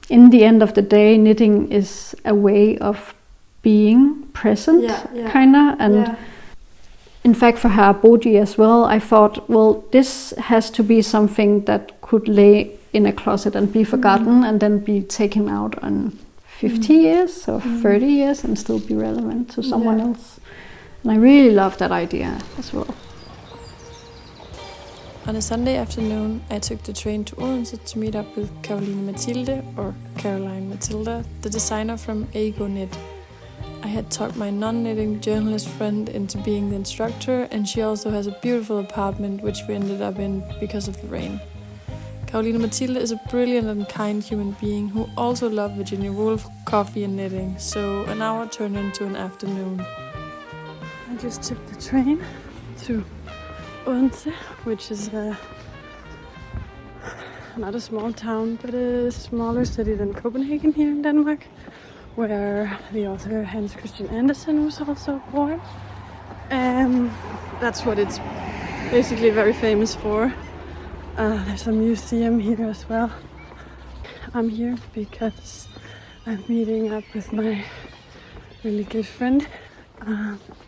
in the end of the day, knitting is a way of being present, kinda, and in fact for Haraboji as well, I thought, well, this has to be something that could lay in a closet and be forgotten and then be taken out on 50 years or 30 years and still be relevant to someone else. And I really love that idea as well. On a Sunday afternoon, I took the train to Odense to meet up with Karoline Mathilde, or Karoline Mathilde, the designer from Aegyoknit. I had talked my non-knitting journalist friend into being the instructor, and she also has a beautiful apartment which we ended up in because of the rain. Karoline Mathilde is a brilliant and kind human being who also loved Virginia Woolf, coffee and knitting, so an hour turned into an afternoon. I just took the train to Odense, which is not a small town, but a smaller city than Copenhagen here in Denmark, where the author Hans Christian Andersen was also born. That's what it's basically very famous for. There's a museum here as well. I'm here because I'm meeting up with my really good friend,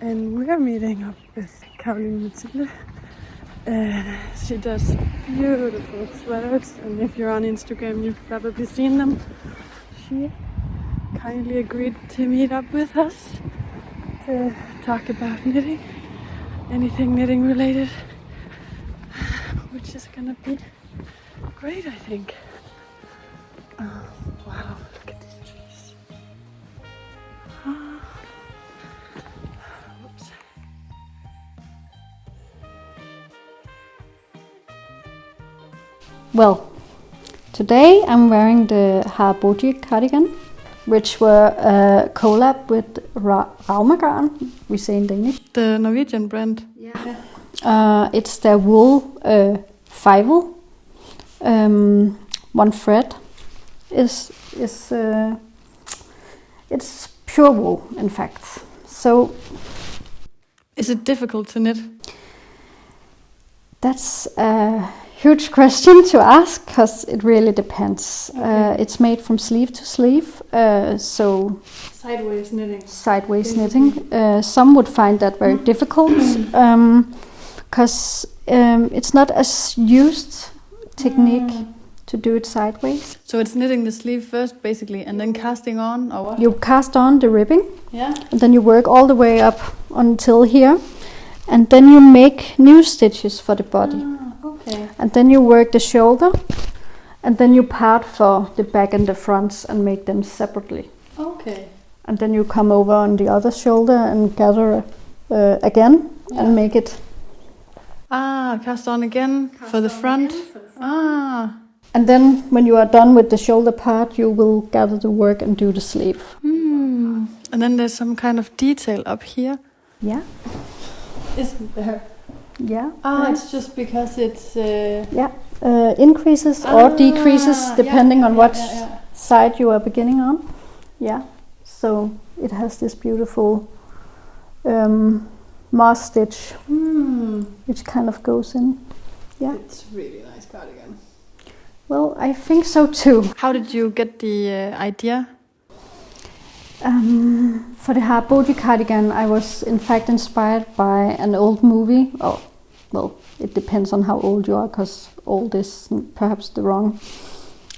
and we're meeting up with Karoline Mathilde. She does beautiful sweaters, and if you're on Instagram, you've probably seen them. She kindly agreed to meet up with us to talk about knitting, anything knitting related, which is gonna be great, I think. Wow, look at these trees. Oops. Well, today I'm wearing the Haraboji Cardigan, which were a collab with Raumagarn, we say in Danish. The Norwegian brand. Yeah. It's their wool fivel. One thread is it's pure wool, in fact. So, is it difficult to knit? That's a huge question to ask, because it really depends. Okay. It's made from sleeve to sleeve, so sideways knitting. Sideways knitting. Some would find that very difficult, because it's not as used technique to do it sideways. So it's knitting the sleeve first, basically, and then casting on, or what? You cast on the ribbing, and then you work all the way up until here, and then you make new stitches for the body. Okay. And then you work the shoulder, and then you part for the back and the fronts and make them separately. Okay. And then you come over on the other shoulder and gather again and make it. Cast on again for the front. And then when you are done with the shoulder part, you will gather the work and do the sleeve. And then there's some kind of detail up here. Yeah. Isn't there? Yeah. It's just because it's... increases or decreases depending on what side you are beginning on. Yeah. So it has this beautiful moss stitch, which kind of goes in. Yeah. It's really nice cardigan. Well, I think so too. How did you get the idea? For the Haraboji Cardigan, I was in fact inspired by an old movie. Oh, well, it depends on how old you are, because old is perhaps the wrong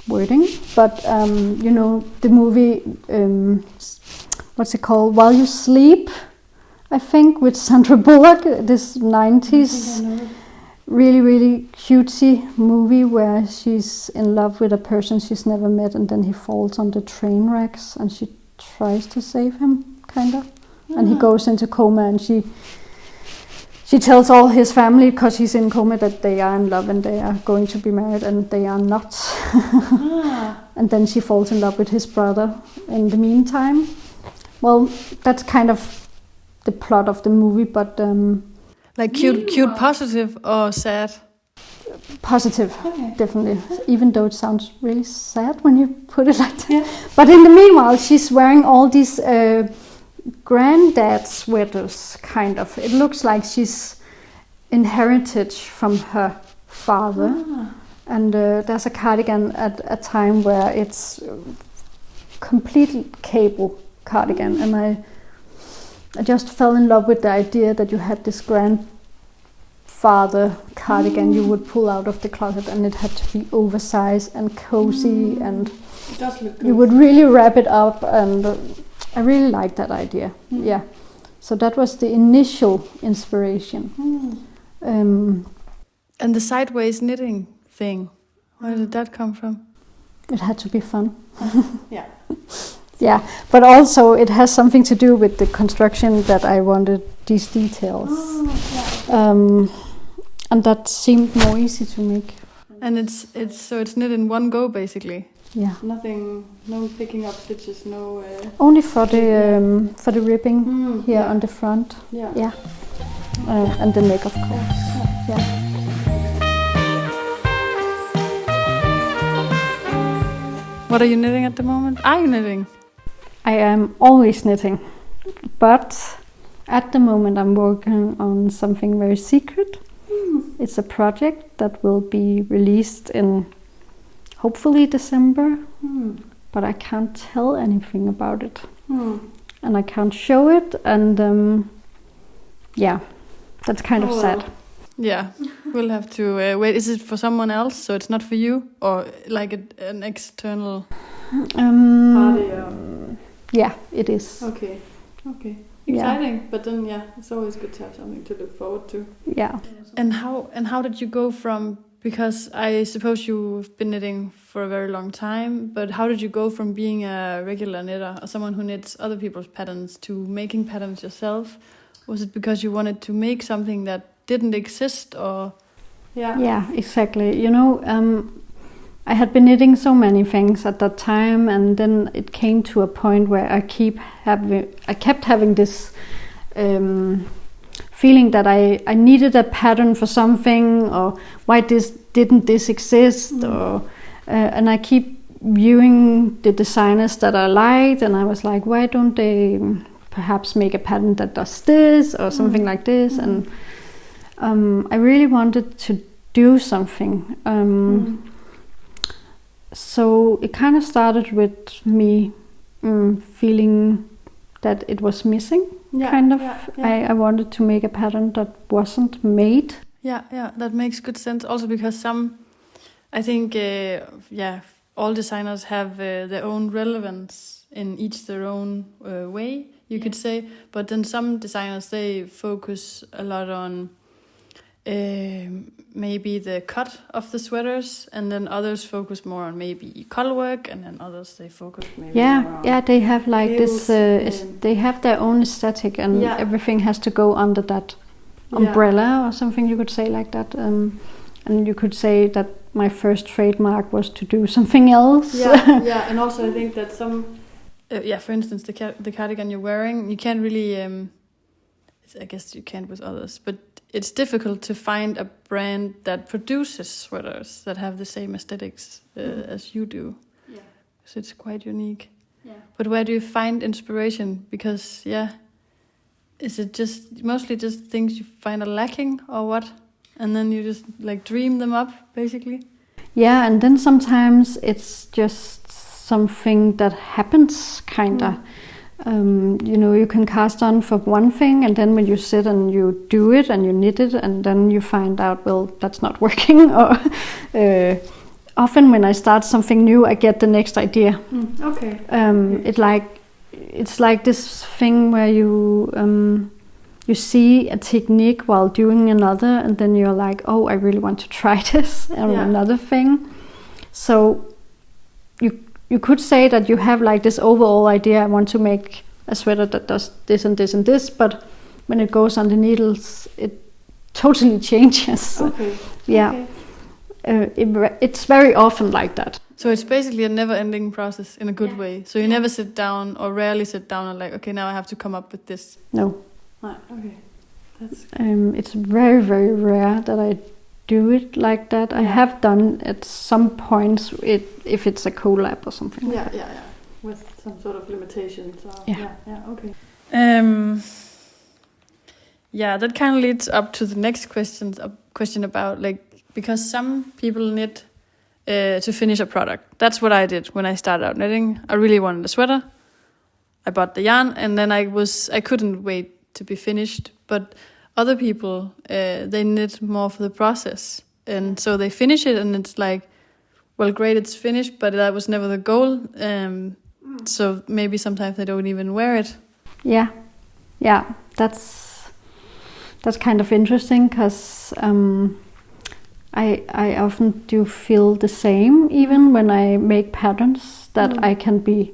wording. But you know, the movie, what's it called? While You Sleep, I think, with Sandra Bullock. This 90s really, really cutesy movie where she's in love with a person she's never met, and then he falls on the train racks and she tries to save him, kind of. And he goes into coma, and she tells all his family, because he's in coma, that they are in love and they are going to be married, and they are not. And then she falls in love with his brother in the meantime. Well, that's kind of the plot of the movie, but... like cute positive or sad? Positive, definitely. Even though it sounds really sad when you put it like that. Yeah. But in the meanwhile, she's wearing all these granddad sweaters, kind of. It looks like she's inherited from her father. And there's a cardigan at a time where it's completely cable cardigan, and I just fell in love with the idea that you had this grandfather cardigan you would pull out of the closet, and it had to be oversized and cozy, and it does look good. You would really wrap it up, and I really liked that idea. Yeah, so that was the initial inspiration. And the sideways knitting thing, where did that come from? It had to be fun. Yeah. Yeah, but also it has something to do with the construction that I wanted these details. And that seemed more easy to make. And it's knit in one go basically. Yeah. Nothing, no picking up stitches, no. Only for the ribbing here on the front. Yeah. Yeah. And the neck, of course. Yeah. What are you knitting at the moment? Are you knitting? I am always knitting, but at the moment I'm working on something very secret. It's a project that will be released in hopefully December, but I can't tell anything about it. And I can't show it, and yeah, that's kind of sad. Yeah, we'll have to wait. Is it for someone else, so it's not for you, or like an external party? Yeah, it is. Okay. Exciting, but then it's always good to have something to look forward to. Yeah. And how did you go from, because I suppose you've been knitting for a very long time, but how did you go from being a regular knitter or someone who knits other people's patterns to making patterns yourself? Was it because you wanted to make something that didn't exist, or? Yeah, exactly. You know, I had been knitting so many things at that time, and then it came to a point where I kept having this feeling that I needed a pattern for something, or why didn't this exist, or and I keep viewing the designers that I liked, and I was like, why don't they perhaps make a pattern that does this or something like this? And I really wanted to do something. So it kind of started with me feeling that it was missing, kind of. I wanted to make a pattern that wasn't made. Yeah, that makes good sense. Also because I think, all designers have their own relevance in each their own way, you could say. But then some designers, they focus a lot on maybe the cut of the sweaters, and then others focus more on maybe color work, and then others they focus maybe more on they have like cables, this they have their own aesthetic, and everything has to go under that umbrella or something, you could say, like that. And you could say that my first trademark was to do something else. And also I think that some for instance the cardigan you're wearing, you can't really I guess you can't with others, but it's difficult to find a brand that produces sweaters that have the same aesthetics as you do. Yeah. So it's quite unique. Yeah. But where do you find inspiration? Because, is it mostly just things you find are lacking, or what? And then you just like dream them up, basically? Yeah, and then sometimes it's just something that happens, kind of. You can cast on for one thing, and then when you sit and you do it and you knit it, and then you find out, well, that's not working. Or often when I start something new, I get the next idea. Okay. It's like this thing where you see a technique while doing another, and then you're like, oh, I really want to try this on another thing. So you could say that you have like this overall idea, I want to make a sweater that does this and this and this, but when it goes on the needles, it totally changes. Okay. Yeah. Okay. It's very often like that. So it's basically a never-ending process in a good way. So you never sit down, or rarely sit down and like, okay, now I have to come up with this. No. Okay. That's it's very, very rare that I do it like that. I have done at some points if it's a collab or something. Yeah. With some sort of limitations. Okay. That kind of leads up to the next question about, like, because some people knit to finish a product. That's what I did when I started out knitting. I really wanted a sweater. I bought the yarn, and then I couldn't wait to be finished. But other people, they knit more for the process, and so they finish it, and it's like, well, great, it's finished, but that was never the goal. So maybe sometimes they don't even wear it. Yeah, that's kind of interesting, because I often do feel the same, even when I make patterns, that I can be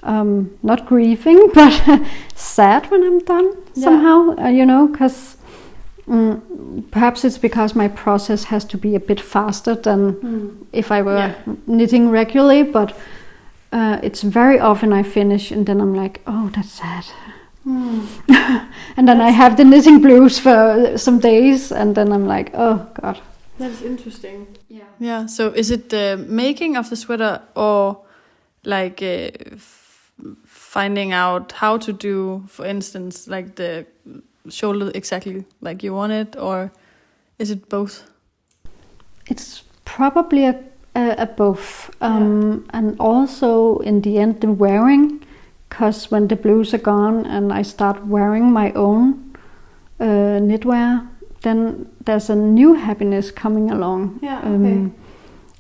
not grieving, but sad when I'm done somehow, because perhaps it's because my process has to be a bit faster than if I were knitting regularly, but it's very often I finish and then I'm like, oh, that's sad. And then I have the knitting blues for some days, and then I'm like, oh God. That's interesting. Yeah. So is it the making of the sweater, or like finding out how to do, for instance, like the shoulder exactly like you want it, or is it both? It's probably a both, and also in the end the wearing, because when the blues are gone and I start wearing my own knitwear, then there's a new happiness coming along.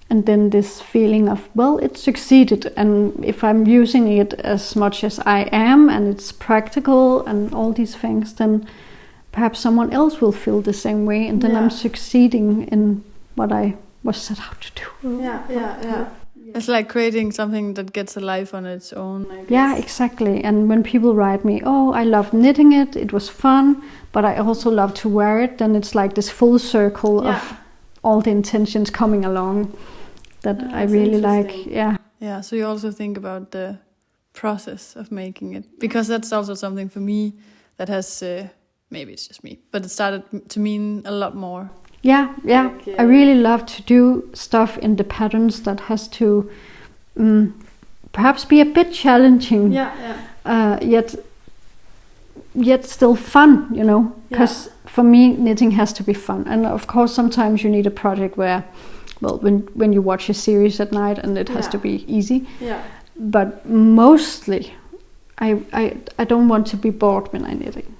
And then this feeling of, well, it succeeded, and if I'm using it as much as I am, and it's practical and all these things, then perhaps someone else will feel the same way, and then I'm succeeding in what I was set out to do. Yeah. It's like creating something that gets a life on its own, I guess. Yeah, exactly. And when people write me, oh, I love knitting it was fun, but I also love to wear it, then it's like this full circle of all the intentions coming along that I really like. Yeah, so you also think about the process of making it, because that's also something for me that has, maybe it's just me, but it started to mean a lot more. Yeah. I really love to do stuff in the patterns that has to perhaps be a bit challenging, yet still fun, because for me knitting has to be fun. And of course sometimes you need a project where, well, when you watch a series at night and it has to be easy, but mostly I don't want to be bored when I'm knitting.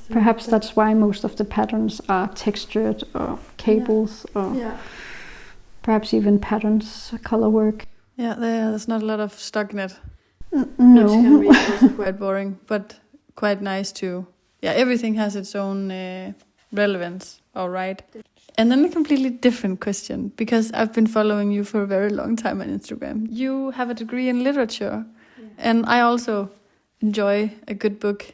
Perhaps that's why most of the patterns are textured or cables or perhaps even patterns, color work. There's not a lot of stock knit. No. Which can be also quite boring, but quite nice too. Everything has its own relevance, all right. And then a completely different question, because I've been following you for a very long time on Instagram. You have a degree in literature, and I also enjoy a good book.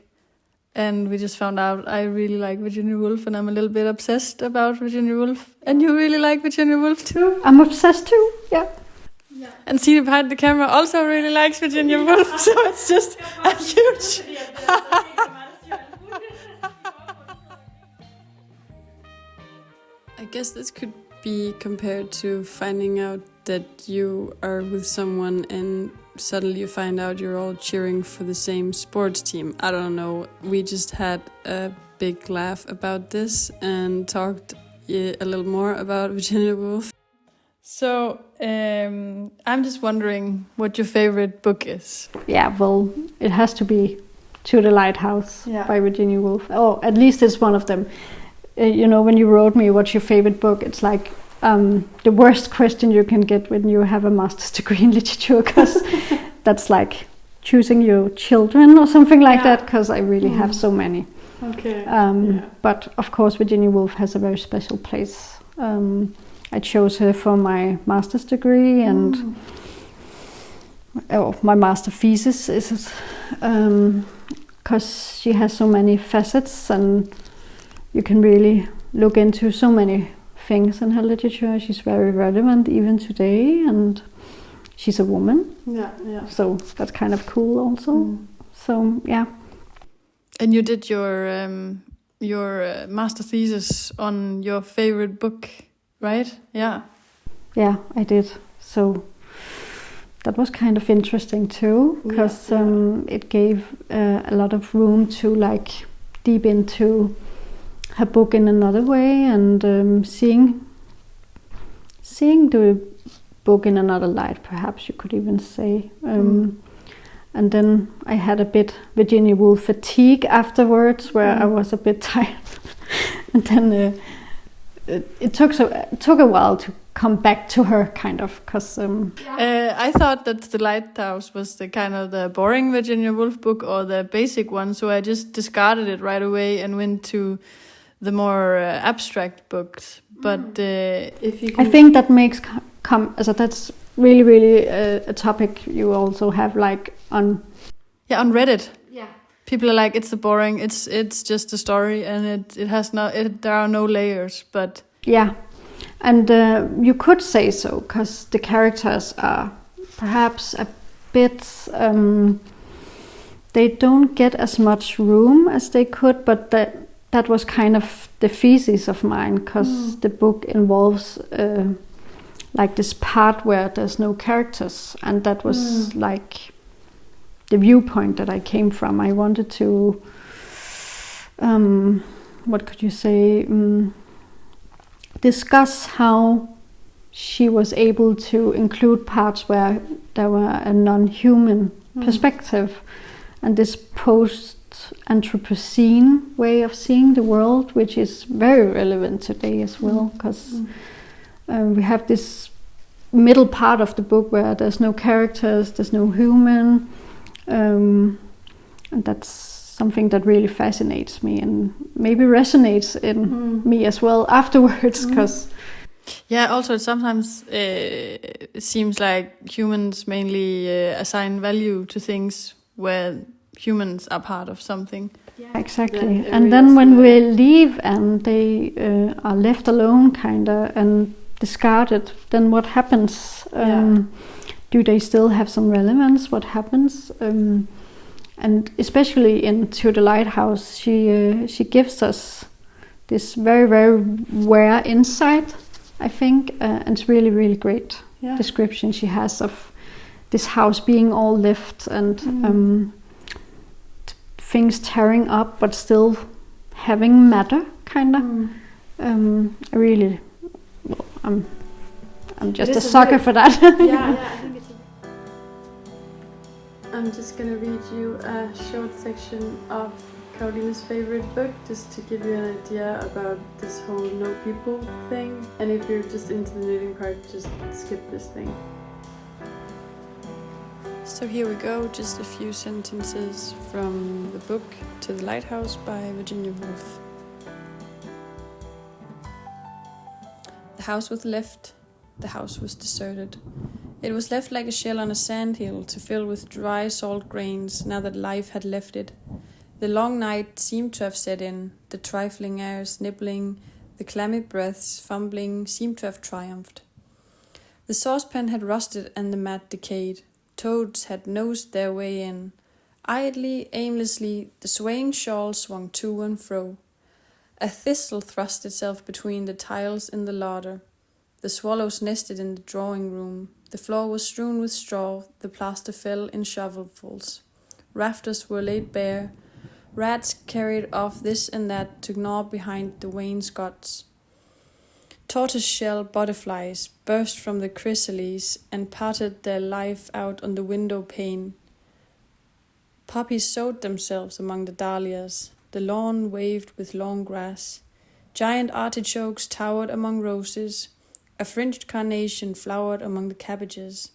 And we just found out I really like Virginia Woolf, and I'm a little bit obsessed about Virginia Woolf. And you really like Virginia Woolf too? I'm obsessed too, yeah. And Signe behind the camera also really likes Virginia Woolf, so it's just a huge... I guess this could be compared to finding out that you are with someone and suddenly you find out you're all cheering for the same sports team. I don't know. We just had a big laugh about this and talked a little more about Virginia Woolf. So I'm just wondering what your favorite book is. Yeah, well, it has to be To the Lighthouse by Virginia Woolf. Oh, at least it's one of them. When you wrote me what's your favorite book, it's like the worst question you can get when you have a master's degree in literature, because that's like choosing your children or something like that, because I really have so many. But of course Virginia Woolf has a very special place. I chose her for my master's degree, and my master thesis is because she has so many facets, and you can really look into so many things in her literature. She's very relevant even today, and she's a woman. So that's kind of cool also. So yeah. And you did your master thesis on your favorite book, right? Yeah, I did. So that was kind of interesting too, because it gave a lot of room to like deep into her book in another way, and seeing seeing the book in another light, perhaps you could even say. And then I had a bit Virginia Woolf fatigue afterwards, where I was a bit tired. And then it took a while to come back to her, kind of, because I thought that The Lighthouse was the kind of the boring Virginia Woolf book, or the basic one, so I just discarded it right away and went to the more abstract books. But if you can... I think that makes that's really a topic you also have, like, on Reddit. Yeah, people are like, it's the boring, it's just a story, and it has there are no layers. But yeah, and you could say so, because the characters are perhaps a bit they don't get as much room as they could, but that was kind of the thesis of mine, because the book involves like this part where there's no characters, and that was like the viewpoint that I came from. I wanted to what could you say, discuss how she was able to include parts where there were a non-human perspective, and this post-Anthropocene way of seeing the world, which is very relevant today as well, because we have this middle part of the book where there's no characters, there's no human, and that's something that really fascinates me and maybe resonates in me as well afterwards, because also it sometimes seems like humans mainly assign value to things where humans are part of something. Yeah, exactly. And then when we leave and they are left alone, kinda, and discarded, then what happens? Do they still have some relevance? What happens? And especially in To the Lighthouse, she gives us this very, very rare insight, I think, and it's really great description she has of this house being all left and things tearing up, but still having matter, kind of. I'm just a sucker for that. I think it's. I'm just gonna read you a short section of Karoline's favorite book, just to give you an idea about this whole no people thing. And if you're just into the knitting part, just skip this thing. So here we go, just a few sentences from the book To the Lighthouse by Virginia Woolf. The house was left. The house was deserted. It was left like a shell on a sandhill to fill with dry salt grains now that life had left it. The long night seemed to have set in. The trifling airs nibbling, the clammy breaths fumbling seemed to have triumphed. The saucepan had rusted and the mat decayed. Toads had nosed their way in. Idly, aimlessly, the swaying shawl swung to and fro. A thistle thrust itself between the tiles in the larder. The swallows nested in the drawing room. The floor was strewn with straw, the plaster fell in shovelfuls. Rafters were laid bare. Rats carried off this and that to gnaw behind the wainscots. Tortoise-shell butterflies burst from the chrysales and parted their life out on the window pane. Poppies sowed themselves among the dahlias. The lawn waved with long grass. Giant artichokes towered among roses. A fringed carnation flowered among the cabbages,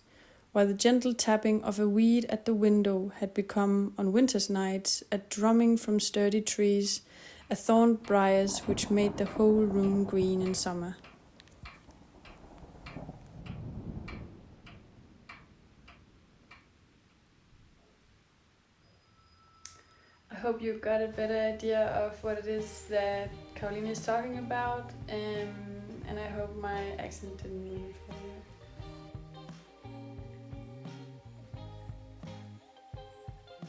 while the gentle tapping of a weed at the window had become, on winter's nights, a drumming from sturdy trees, a thorned briars which made the whole room green in summer. I hope you've got a better idea of what it is that Karoline is talking about, and I hope my accent didn't ruin it for you.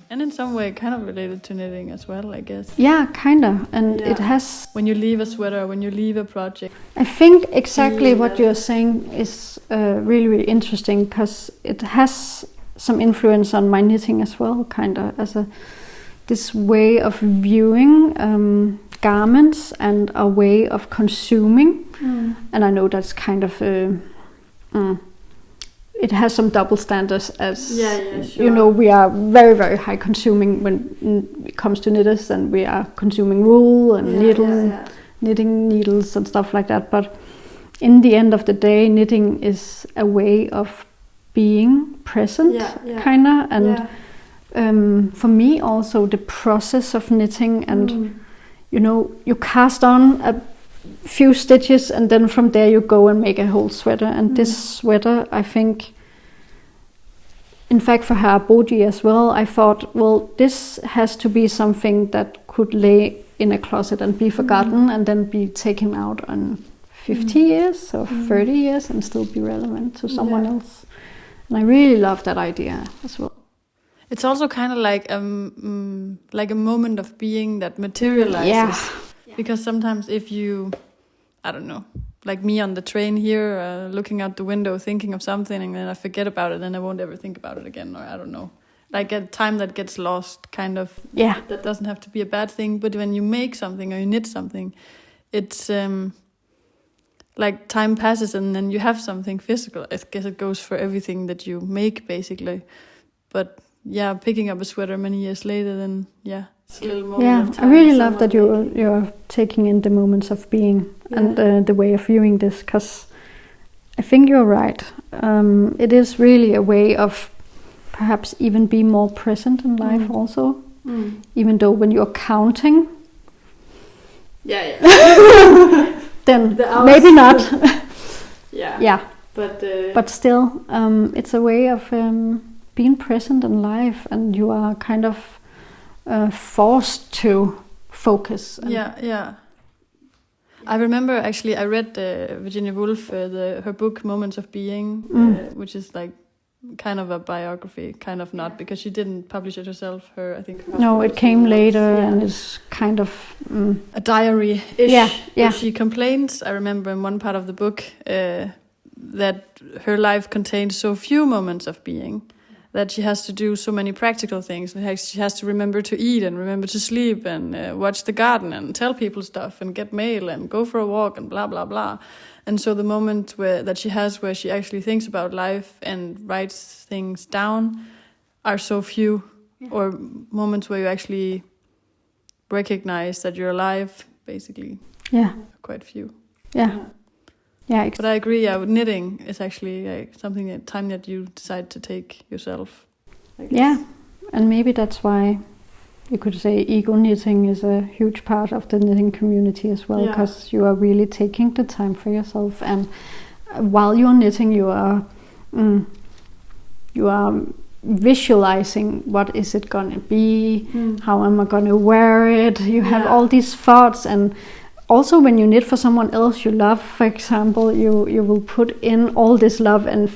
And in some way kind of related to knitting as well, I guess. Yeah, kind of. And it has... When you leave a sweater, when you leave a project. I think exactly what you're saying is really interesting, because it has some influence on my knitting as well, kind of, as this way of viewing garments and a way of consuming. And I know that's kind of it has some double standards as sure. you know, we are very, very high consuming when it comes to knitters, and we are consuming wool and knitting needles and stuff like that. But in the end of the day, knitting is a way of being present, kinda, and for me also the process of knitting, and you know, you cast on a few stitches and then from there you go and make a whole sweater. And this sweater, I think, in fact for Haraboji as well, I thought, well, this has to be something that could lay in a closet and be forgotten and then be taken out on 50 years or 30 years and still be relevant to someone else. And I really love that idea as well. It's also kind of like a moment of being that materializes. Yeah. Because sometimes if you, I don't know, like me on the train here, looking out the window, thinking of something, and then I forget about it, and I won't ever think about it again, or I don't know. Like a time that gets lost, kind of. Yeah. That doesn't have to be a bad thing, but when you make something or you knit something, it's like time passes and then you have something physical. I guess it goes for everything that you make, basically. But yeah, picking up a sweater many years later, then it's a little moment of time. I really love that you're taking in the moments of being and the way of viewing this, because I think you're right. It is really a way of perhaps even be more present in life also, even though when you're counting, then maybe not. But still, it's a way of being present in life, and you are kind of forced to focus. I remember actually I read Virginia Woolf, her book Moments of Being, which is like kind of a biography, kind of not, because she didn't publish it herself. I think no, it came later, and it's kind of a diary. Yeah. She complains, I remember in one part of the book, that her life contains so few moments of being, that she has to do so many practical things. She has to remember to eat and remember to sleep and watch the garden and tell people stuff and get mail and go for a walk and blah, blah, blah. And so the moment that she has where she actually thinks about life and writes things down are so few, or moments where you actually recognize that you're alive, basically. Yeah. Quite few. Yeah. But I agree, knitting is actually like time that you decide to take yourself. Yeah, and maybe that's why you could say ego knitting is a huge part of the knitting community as well, because you are really taking the time for yourself, and while you're knitting, you are visualizing what is it gonna be, how am I gonna wear it. You have all these thoughts, and also when you knit for someone else you love, for example, you will put in all this love and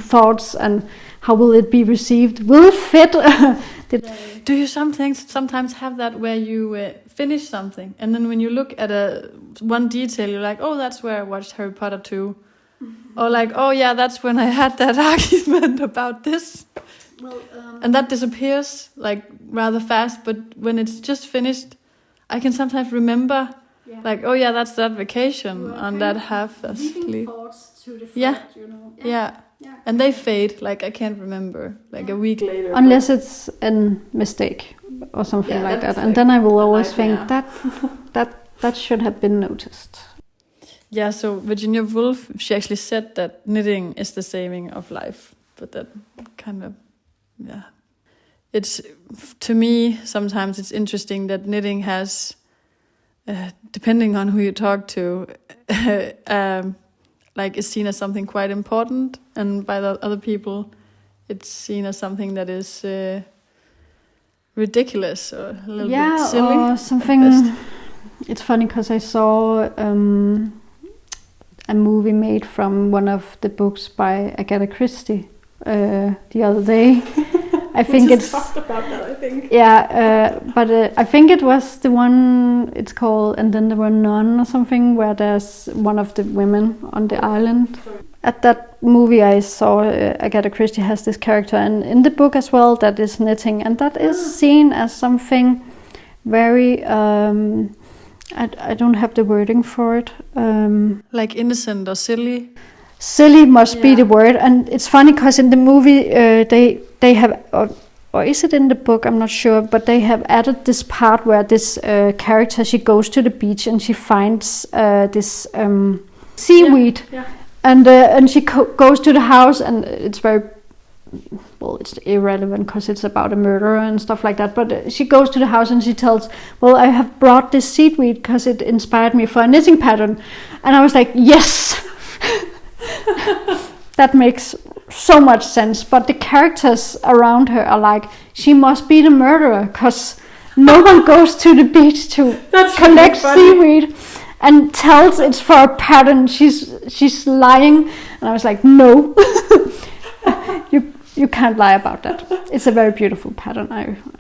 thoughts, and how will it be received? Will it fit? Do you sometimes have that where you finish something, and then when you look at one detail, you're like, oh, that's where I watched Harry Potter 2. Or like, oh yeah, that's when I had that argument about this. And that disappears like rather fast, but when it's just finished, I can sometimes remember, like, oh yeah, that's that vacation on that half asleep. And they fade, like I can't remember, like a week later. Unless it's a mistake or something like that. And then I will always think that should have been noticed. Yeah, so Virginia Woolf, she actually said that knitting is the saving of life. But that kind of, it's, to me, sometimes it's interesting that knitting has, depending on who you talk to, like is seen as something quite important, and by the other people it's seen as something that is ridiculous or a little bit silly or something. It's funny because I saw a movie made from one of the books by Agatha Christie the other day. I think it's talked about that, I think. But I think it was the one, it's called And Then There Were None or something, where there's one of the women on the island. At that movie I saw Agatha Christie has this character, and in the book as well, that is knitting, and that is seen as something very I don't have the wording for it. Like innocent or silly? Silly must be the word. And it's funny because in the movie they have, or is it in the book? I'm not sure. But they have added this part where this character, she goes to the beach and she finds this seaweed. Yeah. And she goes to the house, and it's very, well, it's irrelevant because it's about a murderer and stuff like that. But she goes to the house and she tells, well, I have brought this seaweed because it inspired me for a knitting pattern. And I was like, yes! That makes so much sense. But the characters around her are like, she must be the murderer because no one goes to the beach to collect seaweed and tells it's for a pattern. She's lying. And I was like, no. You can't lie about that. It's a very beautiful pattern.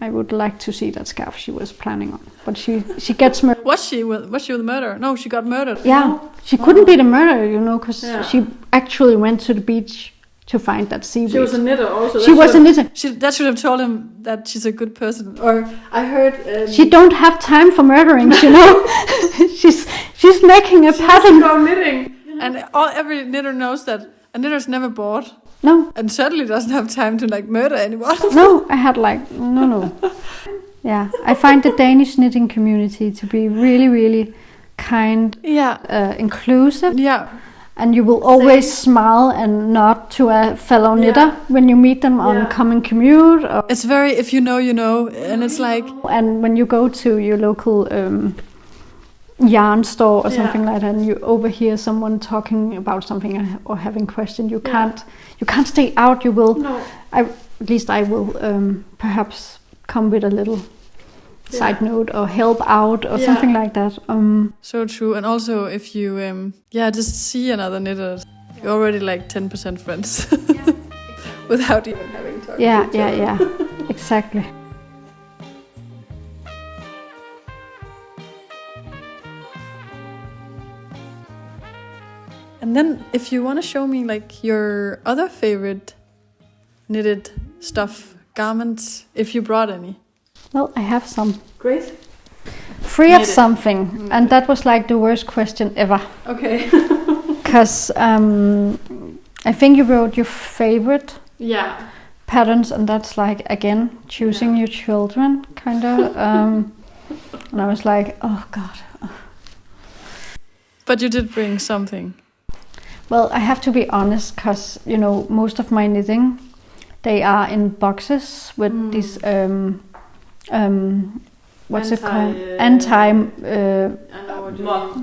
I would like to see that scarf she was planning on. But she gets murdered. Was she the murderer? No, she got murdered. Yeah, she couldn't be the murderer, because she actually went to the beach to find that seaweed. She was a knitter also. She was a knitter. That should have told him that she's a good person. Or I heard... she don't have time for murdering, She's making a pattern. She go knitting. And every knitter knows that a knitter's never bored. No. And certainly doesn't have time to murder anyone. No, I had no. Yeah, I find the Danish knitting community to be really, really kind, inclusive. Yeah. And you will always smile and nod to a fellow knitter when you meet them on common commute. It's very, if you know, you know. And it's like... And when you go to your local yarn store or something like that, and you overhear someone talking about something or having questions, you can't stay out. You will. No. At least I will perhaps come with a little side note or help out or something like that. So true. And also if you just see another knitter, you're already 10% friends without even having talked to each other. Yeah, exactly. And then if you want to show me your other favorite knitted stuff, garments, if you brought any. Well, I have some. Great. Free of something. And that was the worst question ever. Okay. Because I think you wrote your favorite patterns, and that's again, choosing your children, kind of. And I was like, oh God. But you did bring something. Well, I have to be honest, because, most of my knitting, they are in boxes with these, what's it called?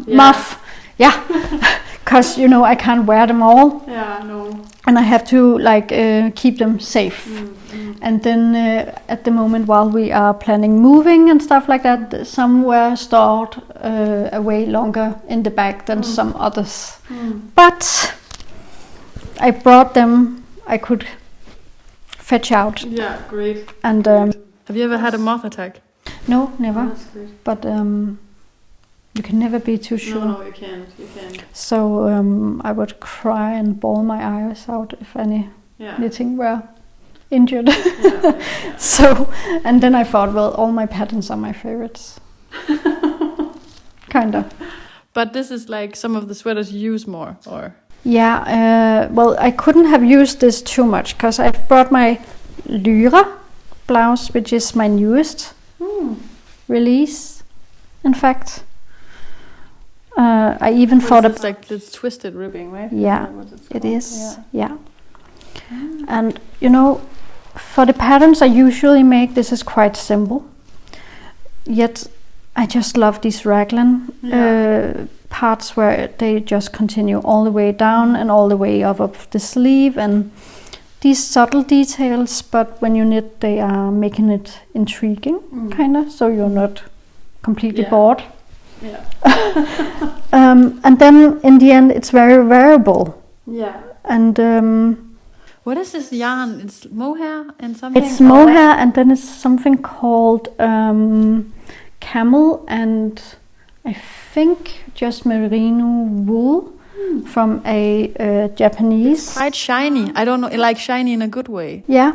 Muff. Yeah. Because, I can't wear them all. Yeah, no. And I have to, keep them safe. And then at the moment, while we are planning moving and stuff like that, some were stored away longer in the bag than some others. But I brought them, I could fetch out. Yeah, great. And have you ever had a moth attack? No, never. Oh, that's great. But you can never be too sure. No, you can't. So I would cry and bawl my eyes out if any knitting were injured. So, and then I thought, well, all my patterns are my favorites. Kind of. But this is some of the sweaters you use more, or? Yeah, well, I couldn't have used this too much because I brought my Lyra blouse, which is my newest release, in fact. I even thought of... It's this twisted ribbing, right? Yeah, it is. Yeah. And, for the patterns I usually make, this is quite simple. Yet, I just love these raglan parts where they just continue all the way down and all the way up of the sleeve. And these subtle details, but when you knit, they are making it intriguing, kind of, so you're not completely bored. Yeah. And then in the end, it's very variable. Yeah. And what is this yarn? It's mohair and something? It's mohair, and then it's something called camel, and I think just merino wool from a Japanese. It's quite shiny. I don't know, shiny in a good way. Yeah.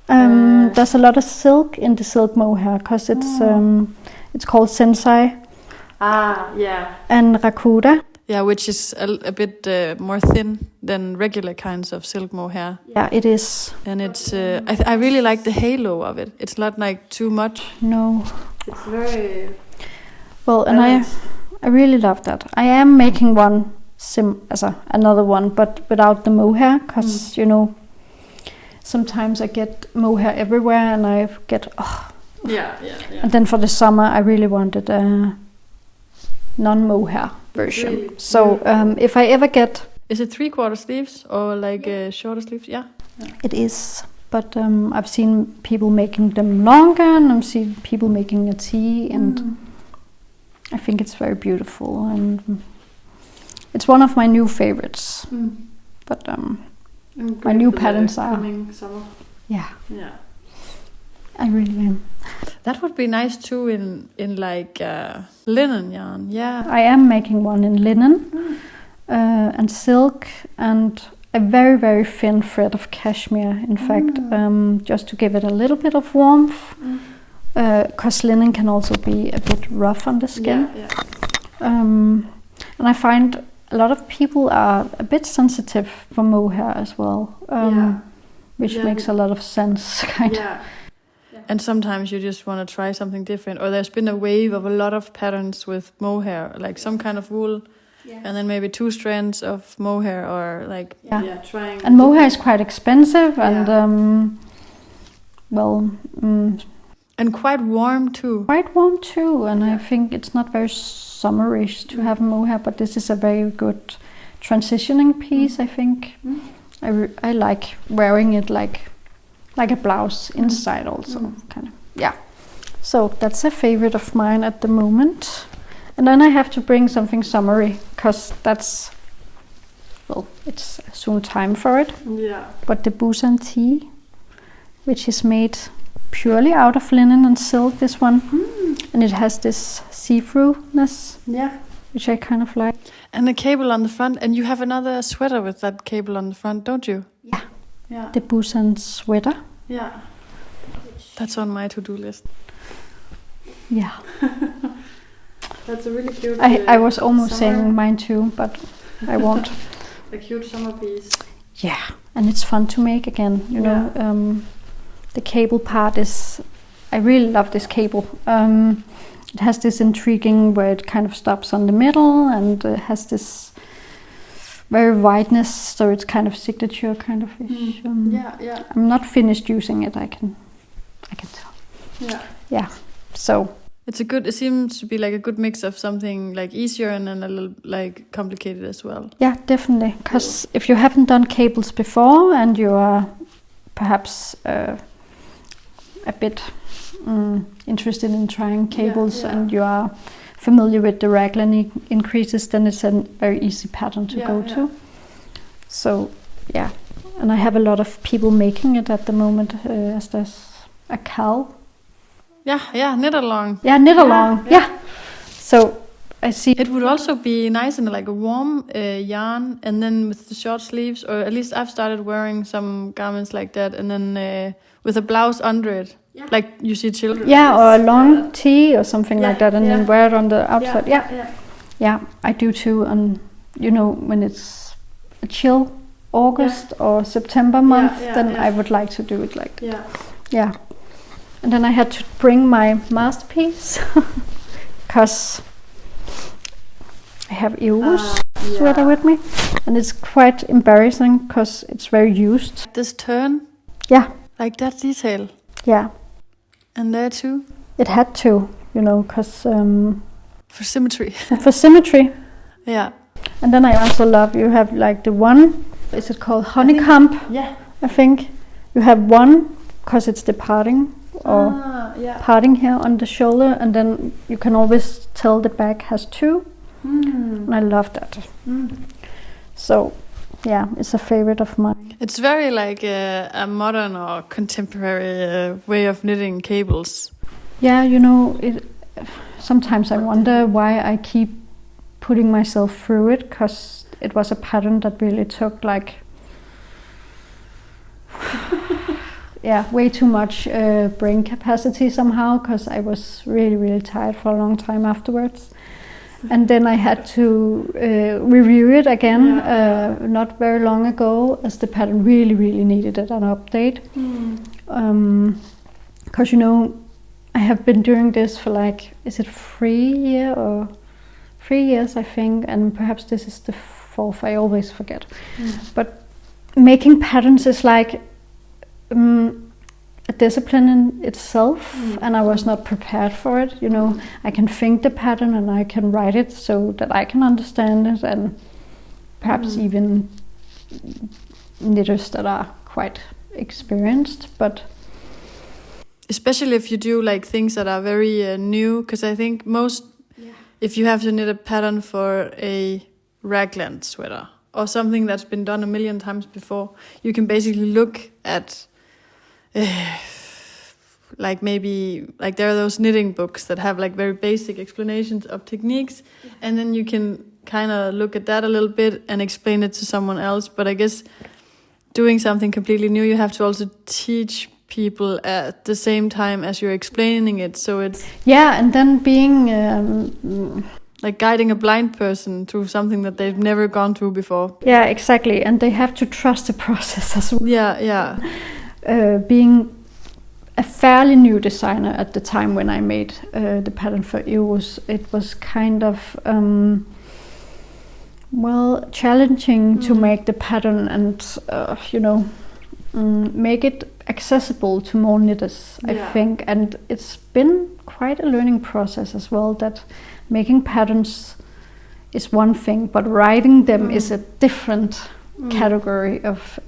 There's a lot of silk in the silk mohair because it's called sensai. Yeah. and Rakuda. Yeah, which is a bit more thin than regular kinds of silk mohair. Yeah, it is. And it's I really like the halo of it. It's not like too much. No. It's very Well, and balanced. I really love that. I am making one another one, but without the mohair, because sometimes I get mohair everywhere, and I get Yeah. And then for the summer, I really wanted a non-mohair version. Really? So if I ever get, Is it 3/4 sleeves or like shorter sleeves? Yeah. it is. But I've seen people making them longer, and I've seen people making a tee, and I think it's very beautiful, and it's one of my new favorites. But my new patterns are coming summer. Yeah, Yeah. I really am. That would be nice too in like linen yarn. Yeah. I am making one in linen and silk and a very, very thin thread of cashmere, in fact, just to give it a little bit of warmth, because linen can also be a bit rough on the skin. And I find a lot of people are a bit sensitive for mohair as well, which makes a lot of sense, kind of. And sometimes you just want to try something different, or there's been a wave of a lot of patterns with mohair, like some kind of wool, and then maybe 2 strands of mohair, or like trying. And mohair is quite expensive, and and quite warm too. Quite warm too, and I think it's not very summerish to have mohair, but this is a very good transitioning piece. I think I like wearing it like a blouse inside also, kind of. So that's a favorite of mine at the moment. And then I have to bring something summery, because it's soon time for it. But the Busan tee, which is made purely out of linen and silk, this one, and it has this see-throughness, which I kind of like. And a cable on the front, and you have another sweater with that cable on the front, don't you? Yeah. The Busan sweater. Yeah. That's on my to-do list. Yeah. That's a really cute. I was almost saying mine too, but I won't. A cute summer piece. Yeah, and it's fun to make again. You know, the cable part is. I really love this cable. It has this intriguing where it kind of stops on the middle, and has this very wideness, so it's kind of signature kind of ish. I'm not finished using it. I can tell. Yeah. So it seems to be like a good mix of something like easier and then a little like complicated as well. Yeah, definitely. Because if you haven't done cables before, and you are perhaps a bit interested in trying cables, and you are familiar with the raglan increases, then it's a very easy pattern to go to. So and I have a lot of people making it at the moment, as there's a cow. Knit along. So I see. It would also be nice in like a warm yarn, and then with the short sleeves, or at least I've started wearing some garments like that, and then with a blouse under it, like you see children. Or a long tee or something like that, and then wear it on the outside. Yeah, I do too. And when it's a chill August or September month, then I would like to do it like that. And then I had to bring my masterpiece, because I have Eurus sweater with me, and it's quite embarrassing because it's very used. This turn? Yeah. Like that detail? Yeah. And there too? It had to, because... for symmetry. For symmetry. Yeah. And then I also love, you have like the one, is it called honeycomb? I think. You have one, because it's the parting, or parting here on the shoulder, and then you can always tell the back has 2. And I love that. So it's a favorite of mine. It's very like a modern or contemporary way of knitting cables. Yeah, sometimes I wonder why I keep putting myself through it, because it was a pattern that really took like way too much brain capacity somehow, because I was really, really tired for a long time afterwards. And then I had to review it again not very long ago, as the pattern really, really needed an update. Because, I have been doing this for is it 3 years, I think, and perhaps this is the 4th, I always forget. But making patterns is like a discipline in itself, and I was not prepared for it. I can think the pattern and I can write it so that I can understand it, and perhaps even knitters that are quite experienced, but especially if you do things that are very new, because I think if you have to knit a pattern for a raglan sweater or something that's been done a million times before, you can basically look at maybe there are those knitting books that have very basic explanations of techniques, and then you can kind of look at that a little bit and explain it to someone else. But I guess doing something completely new, you have to also teach people at the same time as you're explaining it, so it's and then being guiding a blind person through something that they've never gone through before. Exactly, and they have to trust the process as well. Being a fairly new designer at the time when I made the pattern for Eurus, it was kind of challenging to make the pattern and make it accessible to more knitters, I think. And it's been quite a learning process as well, that making patterns is one thing, but writing them is a different category of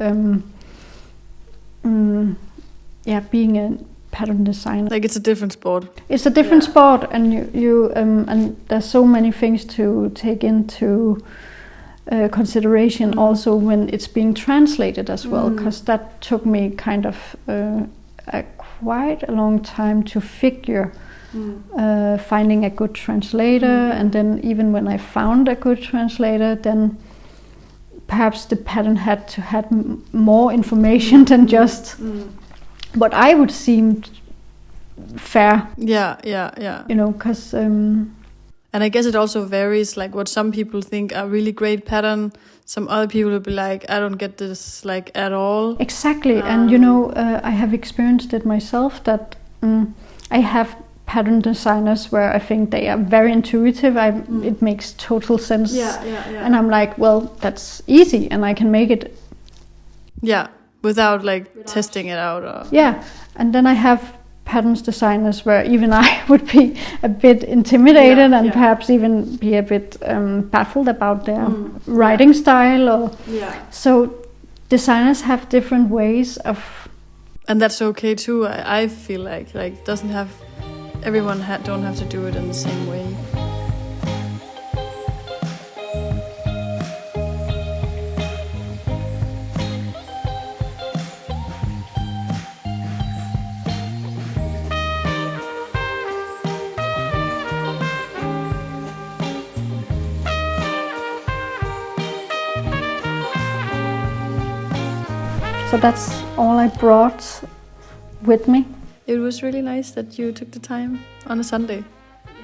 being a pattern designer. It's a different sport. It's a different sport, and you and there's so many things to take into consideration also when it's being translated as well, because that took me kind of quite a long time to figure finding a good translator, and then even when I found a good translator, then perhaps the pattern had to have more information than just what I would seem fair. Because and I guess it also varies, what some people think are really great pattern, some other people will be like, I don't get this at all. Exactly. And I have experienced it myself, that I have pattern designers where I think they are very intuitive. It makes total sense. And I'm like, well, that's easy and I can make it. Without testing it out. Or And then I have patterns designers where even I would be a bit intimidated and perhaps even be a bit baffled about their writing style. So designers have different ways of... And that's okay too. I feel doesn't have... Everyone don't have to do it in the same way. So that's all I brought with me. It was really nice that you took the time on a Sunday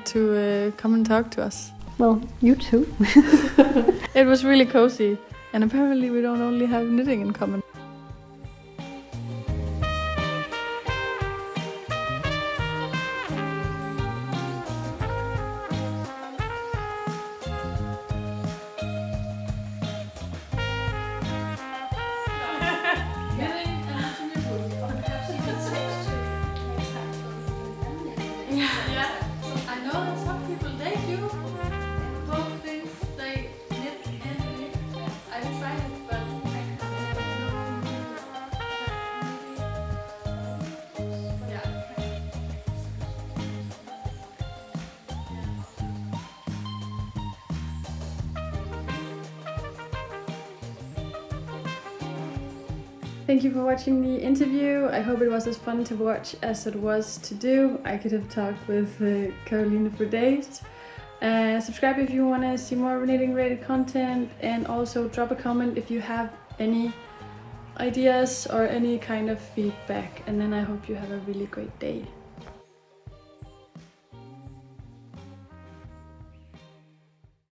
to come and talk to us. Well, you too. It was really cozy, and apparently we don't only have knitting in common. Thank you for watching the interview. I hope it was as fun to watch as it was to do. I could have talked with Karoline for days. Subscribe if you want to see more knitting related content, and also drop a comment if you have any ideas or any kind of feedback. And then I hope you have a really great day.